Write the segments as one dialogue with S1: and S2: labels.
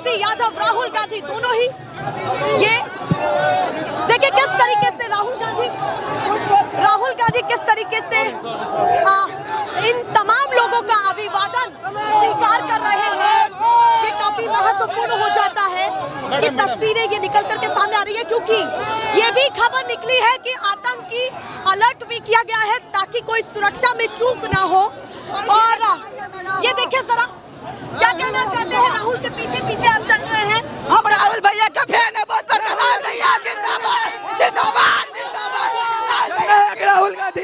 S1: तेजस्वी यादव, राहुल गांधी दोनों ही। ये देखिए किस तरीके से राहुल गांधी किस तरीके से इन तमाम लोगों का अभिवादन स्वीकार कर रहे हैं। ये काफी महत्वपूर्ण हो जाता है कि तस्वीरें ये निकल करके सामने आ रही है, क्योंकि ये भी खबर निकली है कि आतंकी अलर्ट भी किया गया है ताकि कोई सुरक्षा में चूक ना हो। और ये देखिए जरा क्या कहना चाहते हैं। राहुल के पीछे पीछे आप चल रहे हैं।
S2: हम राहुल भैया का फैन है, बहुत बड़ा राहुल भैया जिंदाबाद जिंदाबाद जिंदाबाद। राहुल गांधी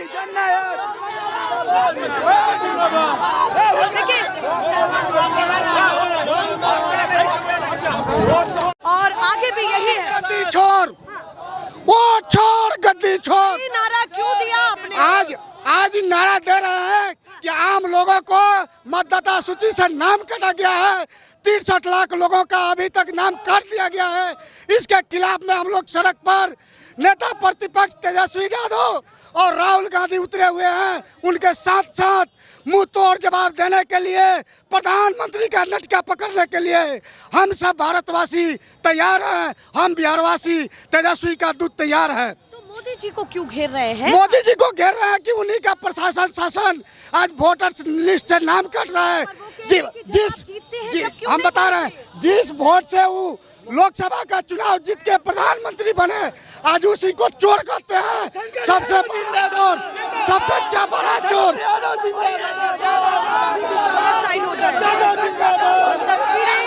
S1: देखिए और आगे भी यही है,
S3: गद्दी छोड़, वोट छोड़, गद्दी छोड़।
S1: ये नारा क्यों दिया आपने?
S3: आज नारा दे रहे हैं कि आम लोगों को मतदाता सूची से नाम काटा गया है। 63 लाख लोगों का अभी तक नाम काट दिया गया है। इसके खिलाफ में हम लोग सड़क पर नेता प्रतिपक्ष तेजस्वी यादव और राहुल गांधी उतरे हुए हैं। उनके साथ साथ मुंह तोड़ जवाब देने के लिए, प्रधानमंत्री का लटका पकड़ने के लिए हम सब भारतवासी तैयार हैं। हम बिहारवासी तेजस्वी का दूध तैयार है।
S1: मोदी जी को क्यों घेर रहे हैं?
S3: मोदी जी को घेर रहे हैं कि उन्हीं का प्रशासन शासन आज वोटर लिस्ट से नाम कट रहा है। हम बता रहे हैं, जिस वोट से वो लोकसभा का चुनाव जीत के प्रधानमंत्री बने, आज उसी को चोर कहते हैं। सबसे बड़ा चोर, सबसे बड़ा चोर।
S1: तस्वीरें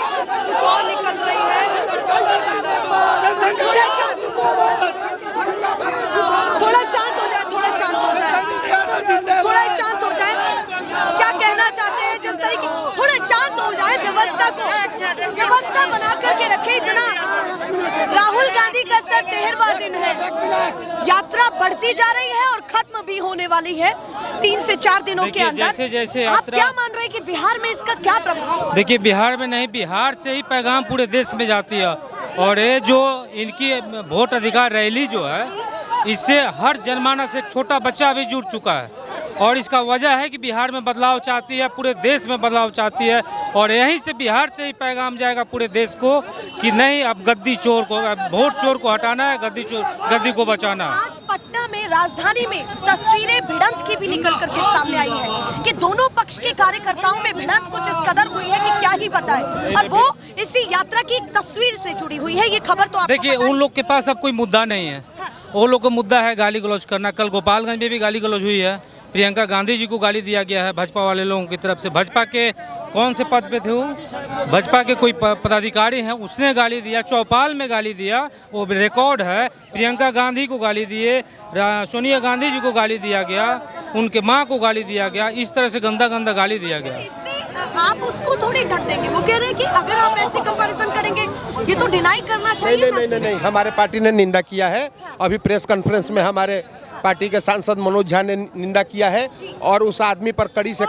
S1: कुछ और निकल रही है। थोड़ा शांत हो जाए, थोड़ा शांत हो जाए, थोड़ा शांत हो जाए। क्या कहना चाहते हैं? जिस तरीके थोड़ा शांत हो जाए, व्यवस्था बना करके रखे। इतना राहुल गांधी का सर 13वां दिन है, यात्रा बढ़ती जा रही है और खत्म भी होने वाली है 3 से 4 दिनों के अंदर।
S4: जैसे जैसे
S1: आप क्या मान रहे हैं कि बिहार में इसका क्या प्रभाव?
S4: देखिए, बिहार में नहीं, बिहार से ही पैगाम पूरे देश में जाती है। और ये जो इनकी वोट अधिकार रैली जो है, इससे हर जनमानस, एक छोटा बच्चा भी जुड़ चुका है। और इसका वजह है कि बिहार में बदलाव चाहती है, पूरे देश में बदलाव चाहती है। और यहीं से बिहार से ही पैगाम जाएगा पूरे देश को कि नहीं, अब गद्दी चोर को, अब वोट चोर को हटाना है, गद्दी को बचाना है।
S1: आज पटना में, राजधानी में तस्वीरें भिड़ंत की भी निकल करके सामने आई है कि दोनों पक्ष के कार्यकर्ताओं में भिड़ंत कुछ इस कदर हुई है कि क्या ही बताएं। और वो इसी यात्रा की तस्वीर से जुड़ी हुई है। ये खबर तो
S4: देखिए, उन लोग के पास अब कोई मुद्दा नहीं है। वो लोग का मुद्दा है गाली गलौज करना। कल गोपालगंज में भी गाली गलौज हुई है। प्रियंका गांधी जी को गाली दिया गया है भाजपा वाले लोगों की तरफ से। भाजपा के कौन से पद पे थे वो? भाजपा के कोई पदाधिकारी हैं, उसने गाली दिया। चौपाल में गाली दिया, वो रिकॉर्ड है। प्रियंका गांधी को गाली दिए, सोनिया गांधी जी को गाली दिया गया, उनके माँ को गाली दिया गया। इस तरह से गंदा गंदा गाली दिया गया।
S1: आप उसको थोड़ी ढक देंगे। वो कह रहे हैं कि अगर आप ऐसे कंपैरिजन करेंगे, ये तो डिनाई करना चाहिए।
S3: नहीं, हमारे पार्टी ने निंदा किया है। अभी प्रेस कॉन्फ्रेंस में हमारे पार्टी के सांसद मनोज झा ने निंदा किया है और उस आदमी पर कड़ी से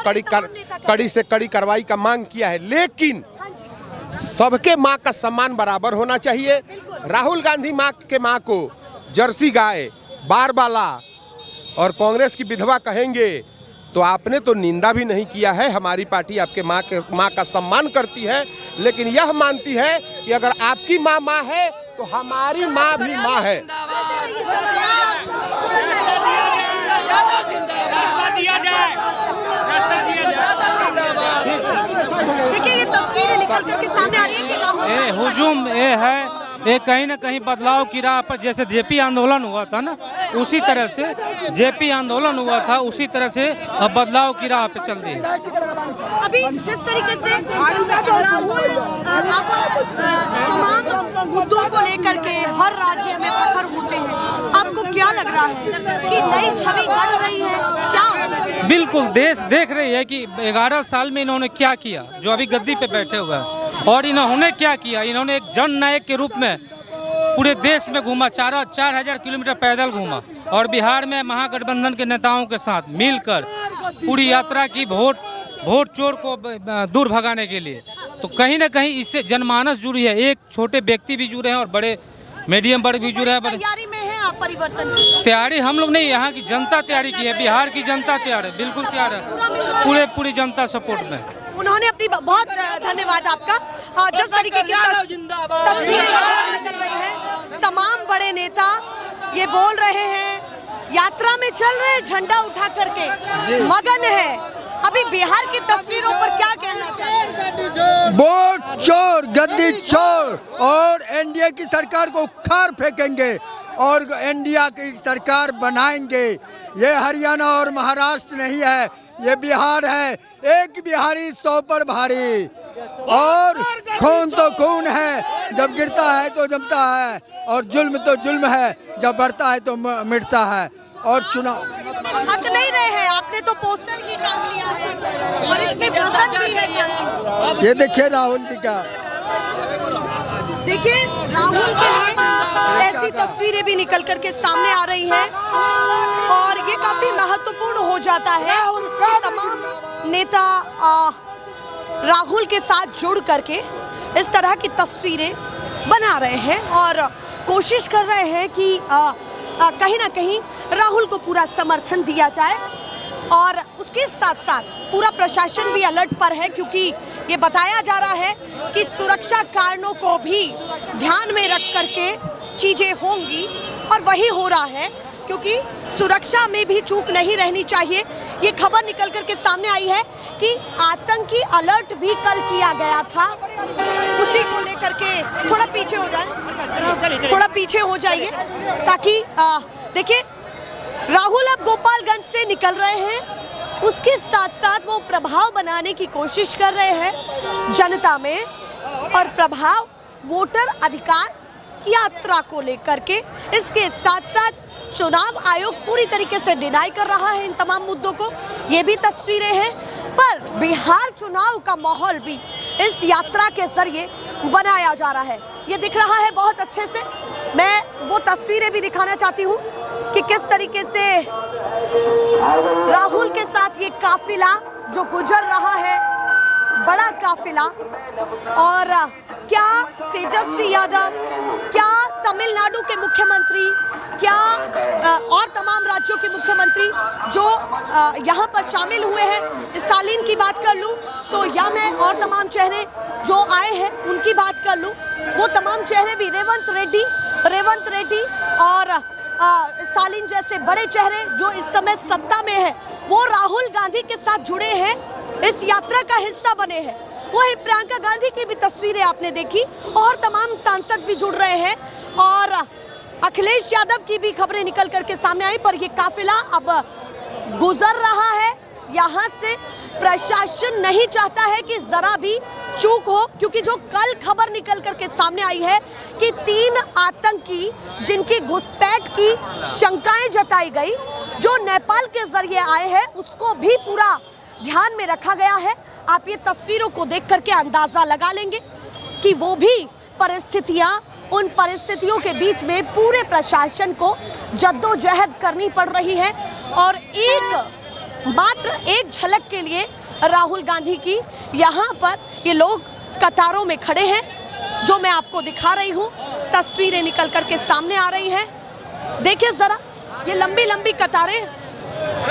S3: कड़ी कार्रवाई का मांग किया है। लेकिन सबके माँ का सम्मान बराबर होना चाहिए। राहुल गांधी माँ को जर्सी गाय, बारबाला और कांग्रेस की विधवा कहेंगे तो आपने तो निंदा भी नहीं किया है। हमारी पार्टी आपके माँ का सम्मान करती है, लेकिन यह मानती है कि अगर आपकी माँ है तो हमारी माँ भी माँ है।
S1: देखिए, ये तस्वीरें निकल करके सामने आ रही है कि राहुल
S4: हुजूम ये है, ये कहीं ना कहीं बदलाव की राह पर, जैसे जेपी आंदोलन हुआ था ना, उसी तरह से जेपी आंदोलन हुआ था, उसी तरह से अब बदलाव की राह पे चल रही है।
S1: अभी जिस तरीके से राहुल तमाम मुद्दों को लेकर के हर राज्य में प्रखर होते हैं, आपको क्या लग रहा है कि नई छवि गढ़ रही है क्या?
S4: बिल्कुल, देश देख रही है कि 11 साल में इन्होंने क्या किया, जो अभी गद्दी पे बैठे हुए हैं। और इन्होंने क्या किया, इन्होंने एक जननायक के रूप में पूरे देश में घूमा, 4000 किलोमीटर पैदल घूमा। और बिहार में महागठबंधन के नेताओं के साथ मिलकर पूरी यात्रा की वोट चोर को दूर भगाने के लिए। तो कहीं ना कहीं इससे जनमानस जुड़ी है, एक छोटे व्यक्ति भी जुड़े हैं और बड़े मीडियम वर्ग भी जुड़े हैं।
S1: तैयारी में है आप परिवर्तन की?
S4: तैयारी हम लोग नहीं, यहाँ की जनता तैयारी की है, बिहार की जनता तैयार है, बिल्कुल तैयार है, पूरी जनता सपोर्ट में।
S1: उन्होंने अपनी बहुत धन्यवाद आपका। जिस तरीके की तस्वीरें यहाँ चल रही हैं, तमाम बड़े नेता ये बोल रहे हैं, यात्रा में चल रहे, झंडा उठा करके मगन है। अभी बिहार की तस्वीरों पर क्या कहना चाहिए?
S5: वोट चोर, गद्दी चोर, और एनडीए की सरकार को उखाड़ फेंकेंगे और एनडीए की सरकार बनाएंगे। ये हरियाणा और महाराष्ट्र नहीं है, ये बिहार है। एक बिहारी 100 पर भारी, और खून तो खून है, जब गिरता है तो जमता है, और जुल्म तो जुल्म है, जब बढ़ता है तो मिटता है। और चुनाव
S1: थक नहीं रहे हैं, आपने तो पोस्टर ही टांग लिया है और इसमें वजन भी है।
S5: ये देखिए राहुल जी का,
S1: देखिए राहुल के लिए ऐसी तस्वीरें भी निकल करके सामने आ रही हैं और ये काफी महत्वपूर्ण हो जाता है कि तमाम नेता राहुल के साथ जुड़ करके इस तरह की तस्वीरें बना रहे हैं और कोशिश कर रहे हैं कि कहीं ना कहीं राहुल को पूरा समर्थन दिया जाए। और उसके साथ साथ पूरा प्रशासन भी अलर्ट पर है, क्योंकि ये बताया जा रहा है कि सुरक्षा कारणों को भी ध्यान में रख करके चीजें होंगी, और वही हो रहा है, क्योंकि सुरक्षा में भी चूक नहीं रहनी चाहिए। ये खबर निकल करके सामने आई है कि आतंकी अलर्ट भी कल किया गया था, उसी को लेकर के थोड़ा पीछे हो जाए, थोड़ा पीछे हो जाइए, ताकि देखिए राहुल अब गोपालगंज से निकल रहे हैं, उसके साथ साथ वो प्रभाव बनाने की कोशिश कर रहे हैं जनता में, और प्रभाव वोटर अधिकार यात्रा को लेकर के। इसके साथ साथ चुनाव आयोग पूरी तरीके से डिनाई कर रहा है इन तमाम मुद्दों को, ये भी तस्वीरें हैं। पर बिहार चुनाव का माहौल भी इस यात्रा के जरिए बनाया जा रहा है, ये दिख रहा है बहुत अच्छे से। मैं वो तस्वीरें भी दिखाना चाहती हूँ कि किस तरीके से राहुल के साथ ये काफिला जो गुजर रहा है, बड़ा काफिला, और क्या तेजस्वी यादव, क्या तमिलनाडु के मुख्यमंत्री, क्या और तमाम राज्यों के मुख्यमंत्री जो यहाँ पर शामिल हुए हैं, स्टालिन की बात कर लूँ तो, या मैं और तमाम चेहरे जो आए हैं उनकी बात कर लूँ, वो तमाम चेहरे भी, रेवंत रेड्डी और स्टालिन जैसे बड़े चेहरे जो इस समय सत्ता में है, वो राहुल गांधी के साथ जुड़े हैं, इस यात्रा का हिस्सा बने हैं। वही प्रियंका गांधी की भी तस्वीरें आपने देखी, और तमाम सांसद भी जुड़ रहे हैं, और अखिलेश यादव की भी खबरें निकल करके सामने आई। पर ये काफिला अब गुजर रहा है यहाँ से। प्रशासन नहीं चाहता है कि जरा भी चूक हो, क्योंकि जो कल खबर निकल करके सामने आई है कि 3 आतंकी जिनकी घुसपैठ की शंकाएं जताई गई, जो नेपाल के जरिए आए हैं, उसको भी पूरा ध्यान में रखा गया है। आप ये तस्वीरों को देख करके अंदाजा लगा लेंगे कि वो भी परिस्थितियां, उन परिस्थितियों के बीच में पूरे प्रशासन को जद्दोजहद करनी पड़ रही है। और मात्र एक झलक के लिए राहुल गांधी की यहाँ पर ये लोग कतारों में खड़े हैं, जो मैं आपको दिखा रही हूँ। तस्वीरें निकल करके सामने आ रही हैं, देखिए जरा ये लंबी लंबी कतारें,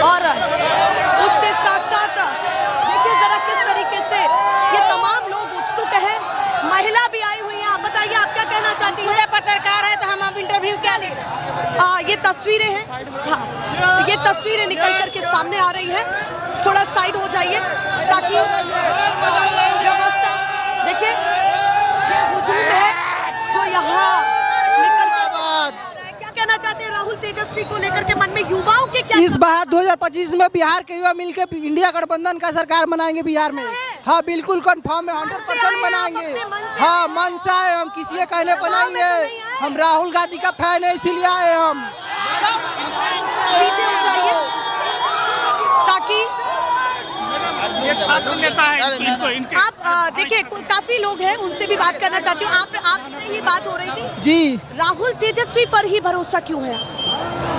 S1: और उसके साथ साथ देखिए जरा किस तरीके से ये तमाम लोग उत्सुक हैं। महिला भी आई हुई है, आप बताइए आप क्या कहना चाहती हैं?
S2: मुझे पत्रकार है तो हम अब इंटरव्यू क्या लें?
S1: ये तस्वीरें हैं, हाँ ये तस्वीरें निकल करके सामने आ रही हैं, थोड़ा साइड हो जाइए ताकि व्यवस्था, देखिए ये हुजूम है जो यहाँ निकल कर क्या कहना चाहते हैं राहुल तेजस्वी को लेकर के मन में युवाओं के क्या?
S6: इस बार 2025 में बिहार के युवा मिलकर इंडिया गठबंधन का सरकार बनाएंगे बिहार में। हाँ बिल्कुल कंफर्म है, 100% बनाएंगे। हाँ मन से आए हम, किसी के कहने पर नहीं है, हम राहुल गांधी का फैन है इसीलिए आए हम।
S1: पीछे हो जाइए ताकि आप देखिए काफी लोग हैं, उनसे भी बात करना चाहती हूँ। आपसे ही बात हो रही थी
S6: जी।
S1: राहुल तेजस्वी पर ही भरोसा क्यों है?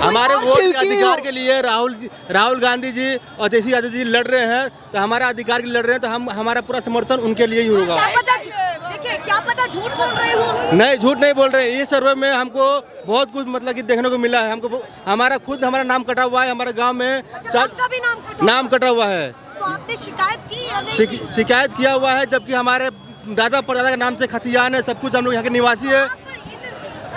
S7: हमारे वोट के अधिकार के लिए राहुल गांधी जी और तेजस्वी यादव जी लड़ रहे हैं, तो हमारा अधिकार के लिए लड़ रहे हैं, तो हमारा पूरा समर्थन उनके लिए ही होगा।
S1: क्या पता झूठ बोल रहे हो?
S7: नहीं, झूठ नहीं बोल रहे हैं। ये सर्वे में हमको बहुत कुछ मतलब कि देखने को मिला है। हमको हमारा नाम कटा हुआ है, हमारा गांव में
S1: आपका भी
S7: नाम कटा हुआ है।
S1: तो आपने शिकायत की या नहीं?
S7: शिकायत किया हुआ है, जबकि हमारे दादा परदादा के नाम से खतियान है, सब कुछ हम लोग यहाँ के निवासी है।
S1: आप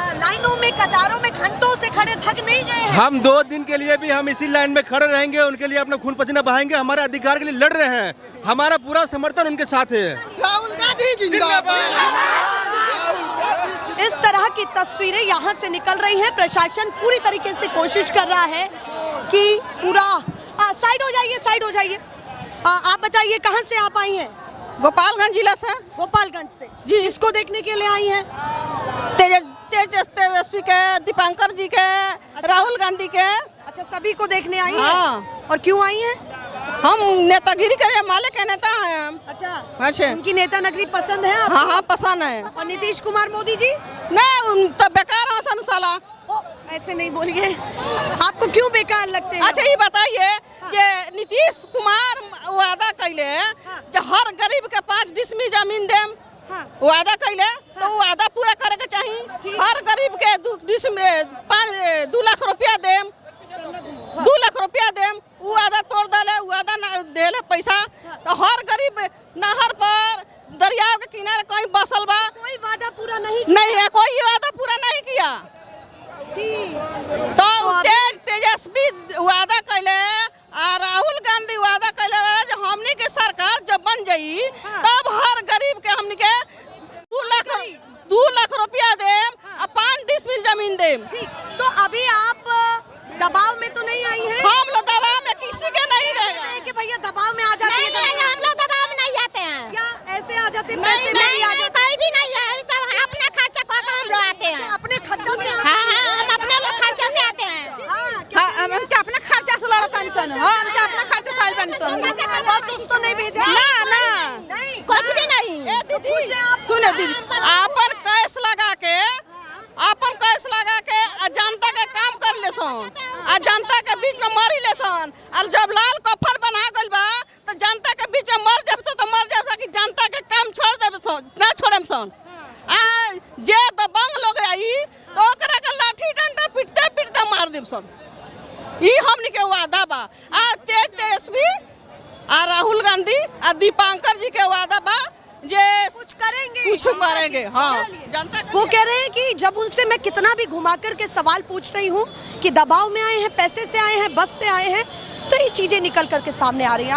S1: इन लाइनों में, कतारों में घंटों से खड़े थक नहीं गए हैं?
S7: हम 2 दिन के लिए भी हम इसी लाइन में खड़े रहेंगे, उनके लिए अपना खून पसीना बहाएंगे, हमारे अधिकार के लिए लड़ रहे हैं, हमारा पूरा समर्थन उनके साथ है।
S2: राहुल गांधी जिंदाबाद।
S1: इस तरह की तस्वीरें यहाँ से निकल रही हैं। प्रशासन पूरी तरीके से कोशिश कर रहा है कि पूरा साइड हो जाइए, साइड हो जाइए। आप बताइए कहाँ से आप आई हैं?
S2: गोपालगंज जिला से।
S1: गोपालगंज से जी। इसको देखने के लिए आई हैं?
S2: तेजस्वी के, दीपांकर जी के, राहुल गांधी के।
S1: अच्छा, सभी को देखने आई हैं?
S2: हाँ।
S1: और क्यों आई हैं?
S2: हम नेतागिरी करे माले के नेता हैं।
S1: अच्छा, उनकी नेता नगरी पसंद है आपको?
S2: हाँ हाँ पसंद है।
S1: और नीतीश कुमार मोदी जी?
S2: नहीं, उन तो बेकार हसन साला।
S1: ओ, ऐसे नहीं बोलिए, आपको क्यों बेकार लगते हैं?
S2: अच्छा ये बताइए कि नीतीश कुमार वादा कैले जो हर गरीब के 5 डिसमिल जमीन देम, वादा कैले तो वादा पूरा करे के चाहिए। हर गरीब के 2 लाख रुपया देम, 2 लाख रुपया देम, वो वादा तोड़ दले, वादा ना देले पैसा। तो हर गरीब नहर पर, दरिया के किनारे कहीं बसल बा,
S1: कोई वादा पूरा नहीं
S2: है, कोई वादा पूरा नहीं किया। तो तेजस्वी वादा कैले और राहुल गांधी वादा कैले जो हमनी के सरकार जब बन जाई तब हर गरीब के हमनी के 2 लाख रुपया देम और 5 डिसमिल जमीन देम।
S1: तो अभी आप दबाव में तो नहीं आई हैं?
S2: हम लोग दबाव में किसी के नहीं रहेगा
S1: कि भैया दबाव में आ जाते हैं।
S8: नहीं, हम लोग दबाव में नहीं आते हैं।
S1: क्या ऐसे आ जाते हैं?
S8: नहीं, कोई भी नहीं है, सब अपना खर्चा करके हम लोग आते हैं।
S1: अपने खर्चा से?
S8: हाँ, हम अपने लोग खर्चा से आते हैं।
S1: हम
S8: अपना खर्चा से लड़ता नहीं, हम अपना खर्चा साल
S1: बस तो नहीं भेजे?
S8: नहीं, कुछ भी नहीं।
S2: सुने दीदी, आपन कैश लगा के जनता के काम कर ले सन, जनता के बीच में मरी ले सन। और जब लाल कफन बना गइल बा तो जनता के बीच में मर जाब तो मर जाब कि जनता के काम छोड़ देब सन, ना छोड़म सन। जे दबंग लोग आई तो ओकरा के लाठी डंडा पीटते पीटते मार देब सन। ई हमनी के वादा बा। तेजस्वी और राहुल गांधी और दीपांकर जी के वादा बा जे
S1: कुछ करेंगे।
S2: हाँ,
S1: वो कह रहे हैं कि जब उनसे मैं कितना भी घुमा कर के सवाल पूछ रही हूँ कि दबाव में आए हैं, पैसे से आए हैं, बस से आए हैं, तो ये चीजें निकल करके सामने आ रही हैं।